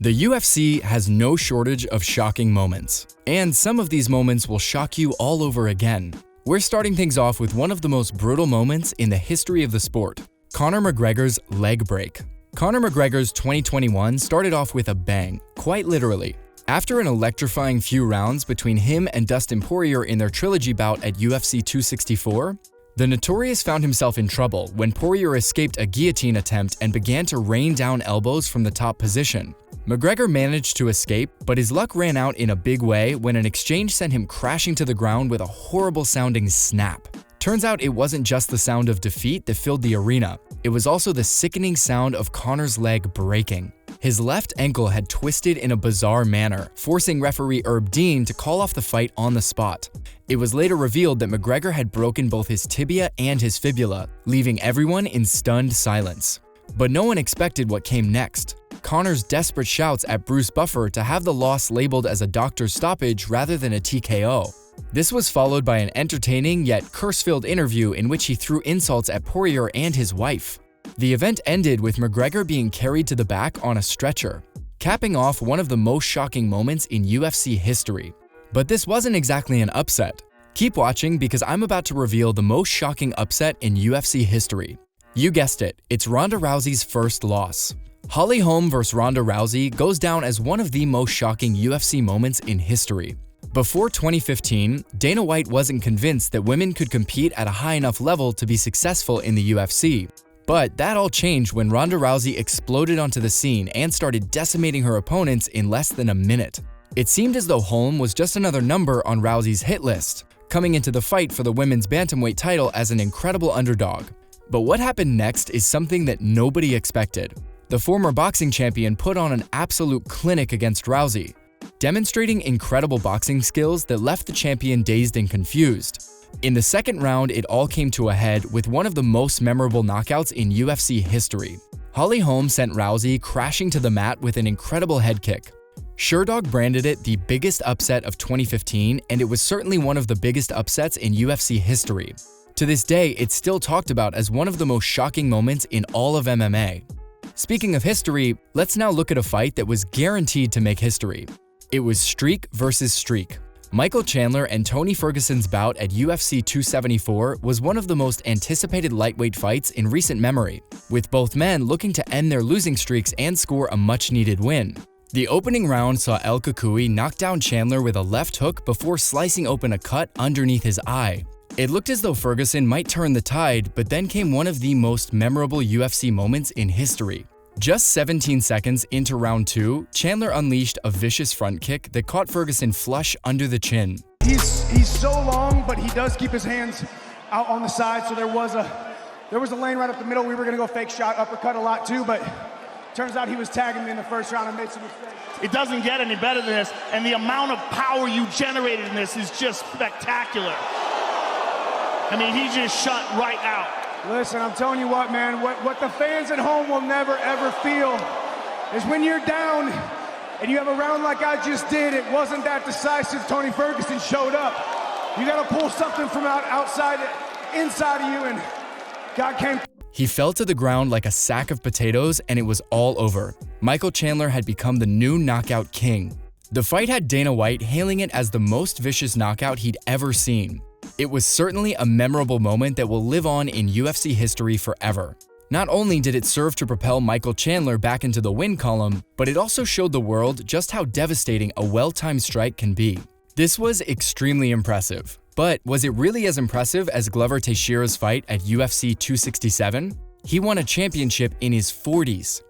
The UFC has no shortage of shocking moments, and some of these moments will shock you all over again. We're starting things off with one of the most brutal moments in the history of the sport, Conor McGregor's leg break. Conor McGregor's 2021 started off with a bang, quite literally. After an electrifying few rounds between him and Dustin Poirier in their trilogy bout at UFC 264, the Notorious found himself in trouble when Poirier escaped a guillotine attempt and began to rain down elbows from the top position. McGregor managed to escape, but his luck ran out in a big way when an exchange sent him crashing to the ground with a horrible-sounding snap. Turns out it wasn't just the sound of defeat that filled the arena, it was also the sickening sound of Conor's leg breaking. His left ankle had twisted in a bizarre manner, forcing referee Herb Dean to call off the fight on the spot. It was later revealed that McGregor had broken both his tibia and his fibula, leaving everyone in stunned silence. But no one expected what came next. Conor's desperate shouts at Bruce Buffer to have the loss labeled as a doctor's stoppage rather than a TKO. This was followed by an entertaining yet curse-filled interview in which he threw insults at Poirier and his wife. The event ended with McGregor being carried to the back on a stretcher, capping off one of the most shocking moments in UFC history. But this wasn't exactly an upset. Keep watching because I'm about to reveal the most shocking upset in UFC history. You guessed it, it's Ronda Rousey's first loss. Holly Holm vs. Ronda Rousey goes down as one of the most shocking UFC moments in history. Before 2015, Dana White wasn't convinced that women could compete at a high enough level to be successful in the UFC. But that all changed when Ronda Rousey exploded onto the scene and started decimating her opponents in less than a minute. It seemed as though Holm was just another number on Rousey's hit list, coming into the fight for the women's bantamweight title as an incredible underdog. But what happened next is something that nobody expected. The former boxing champion put on an absolute clinic against Rousey, demonstrating incredible boxing skills that left the champion dazed and confused. In the second round, it all came to a head with one of the most memorable knockouts in UFC history. Holly Holm sent Rousey crashing to the mat with an incredible head kick. Sherdog branded it the biggest upset of 2015, and it was certainly one of the biggest upsets in UFC history. To this day, it's still talked about as one of the most shocking moments in all of MMA. Speaking of history, let's now look at a fight that was guaranteed to make history. It was streak versus streak. Michael Chandler and Tony Ferguson's bout at UFC 274 was one of the most anticipated lightweight fights in recent memory, with both men looking to end their losing streaks and score a much-needed win. The opening round saw El Cucuy knock down Chandler with a left hook before slicing open a cut underneath his eye. It looked as though Ferguson might turn the tide, but then came one of the most memorable UFC moments in history. Just 17 seconds into round 2, Chandler unleashed a vicious front kick that caught Ferguson flush under the chin. He's so long, but he does keep his hands out on the side, so there was a lane right up the middle. We were gonna go fake shot, uppercut a lot too, but turns out he was tagging me in the first round and made some mistakes. It doesn't get any better than this, and the amount of power you generated in this is just spectacular. I mean, he just shut right out. Listen, I'm telling you what, man, what the fans at home will never, ever feel is when you're down and you have a round like I just did, it wasn't that decisive. Tony Ferguson showed up. You got to pull something from outside, inside of you, and God came. He fell to the ground like a sack of potatoes, and it was all over. Michael Chandler had become the new knockout king. The fight had Dana White hailing it as the most vicious knockout he'd ever seen. It was certainly a memorable moment that will live on in UFC history forever. Not only did it serve to propel Michael Chandler back into the win column, but it also showed the world just how devastating a well-timed strike can be. This was extremely impressive. But was it really as impressive as Glover Teixeira's fight at UFC 267? He won a championship in his 40s.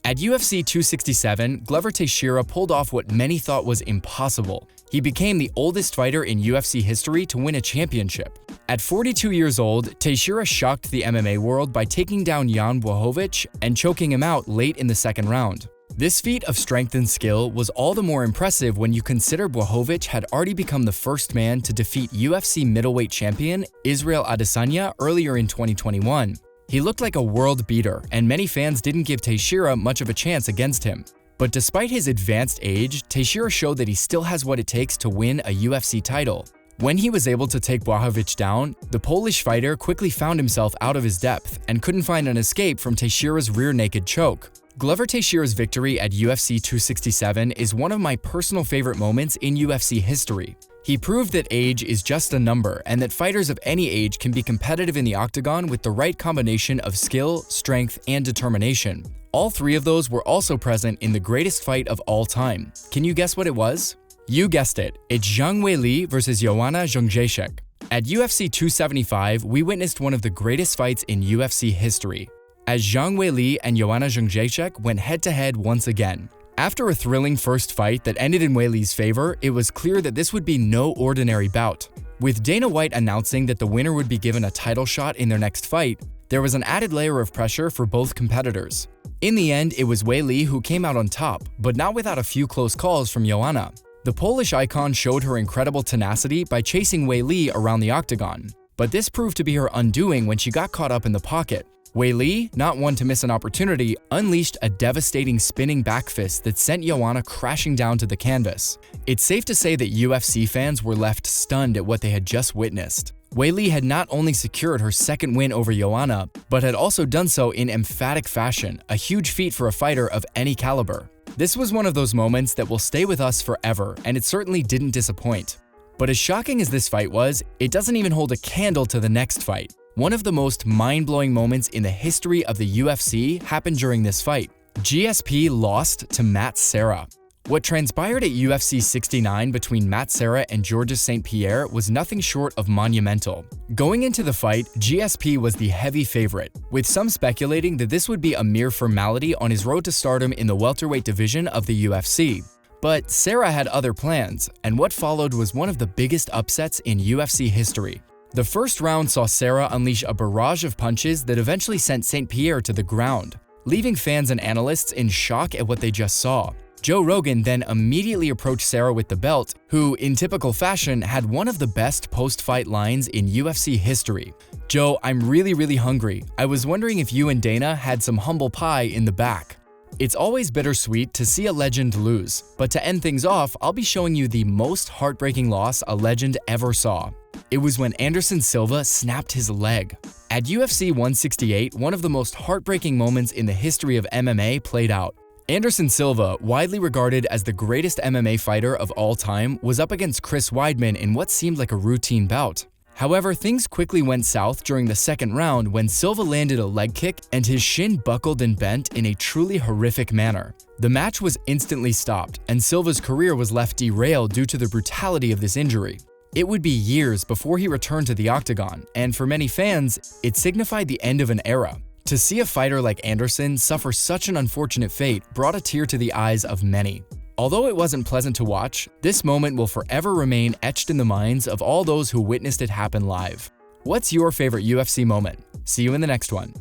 At UFC 267, Glover Teixeira pulled off what many thought was impossible. He became the oldest fighter in UFC history to win a championship. At 42 years old, Teixeira shocked the MMA world by taking down Jan Blachowicz and choking him out late in the second round. This feat of strength and skill was all the more impressive when you consider Blachowicz had already become the first man to defeat UFC middleweight champion Israel Adesanya earlier in 2021. He looked like a world beater, and many fans didn't give Teixeira much of a chance against him. But despite his advanced age, Teixeira showed that he still has what it takes to win a UFC title. When he was able to take Blachowicz down, the Polish fighter quickly found himself out of his depth and couldn't find an escape from Teixeira's rear naked choke. Glover Teixeira's victory at UFC 267 is one of my personal favorite moments in UFC history. He proved that age is just a number and that fighters of any age can be competitive in the octagon with the right combination of skill, strength, and determination. All three of those were also present in the greatest fight of all time. Can you guess what it was? You guessed it, it's Zhang Weili versus Joanna Jędrzejczyk. At UFC 275, we witnessed one of the greatest fights in UFC history, as Zhang Weili and Joanna Jędrzejczyk went head-to-head once again. After a thrilling first fight that ended in Weili's favor, it was clear that this would be no ordinary bout. With Dana White announcing that the winner would be given a title shot in their next fight, there was an added layer of pressure for both competitors. In the end, it was Weili who came out on top, but not without a few close calls from Joanna. The Polish icon showed her incredible tenacity by chasing Weili around the octagon, but this proved to be her undoing when she got caught up in the pocket. Weili, not one to miss an opportunity, unleashed a devastating spinning back fist that sent Joanna crashing down to the canvas. It's safe to say that UFC fans were left stunned at what they had just witnessed. Weili had not only secured her second win over Joanna, but had also done so in emphatic fashion, a huge feat for a fighter of any caliber. This was one of those moments that will stay with us forever, and it certainly didn't disappoint. But as shocking as this fight was, it doesn't even hold a candle to the next fight. One of the most mind-blowing moments in the history of the UFC happened during this fight. GSP lost to Matt Serra. What transpired at UFC 69 between Matt Serra and Georges St-Pierre was nothing short of monumental. Going into the fight, GSP was the heavy favorite, with some speculating that this would be a mere formality on his road to stardom in the welterweight division of the UFC. But Serra had other plans, and what followed was one of the biggest upsets in UFC history. The first round saw Serra unleash a barrage of punches that eventually sent St-Pierre to the ground, leaving fans and analysts in shock at what they just saw. Joe Rogan then immediately approached Serra with the belt, who, in typical fashion, had one of the best post-fight lines in UFC history. "Joe, I'm really hungry. I was wondering if you and Dana had some humble pie in the back." It's always bittersweet to see a legend lose, but to end things off, I'll be showing you the most heartbreaking loss a legend ever saw. It was when Anderson Silva snapped his leg. At UFC 168, one of the most heartbreaking moments in the history of MMA played out. Anderson Silva, widely regarded as the greatest MMA fighter of all time, was up against Chris Weidman in what seemed like a routine bout. However, things quickly went south during the second round when Silva landed a leg kick and his shin buckled and bent in a truly horrific manner. The match was instantly stopped, and Silva's career was left derailed due to the brutality of this injury. It would be years before he returned to the octagon, and for many fans, it signified the end of an era. To see a fighter like Anderson suffer such an unfortunate fate brought a tear to the eyes of many. Although it wasn't pleasant to watch, this moment will forever remain etched in the minds of all those who witnessed it happen live. What's your favorite UFC moment? See you in the next one.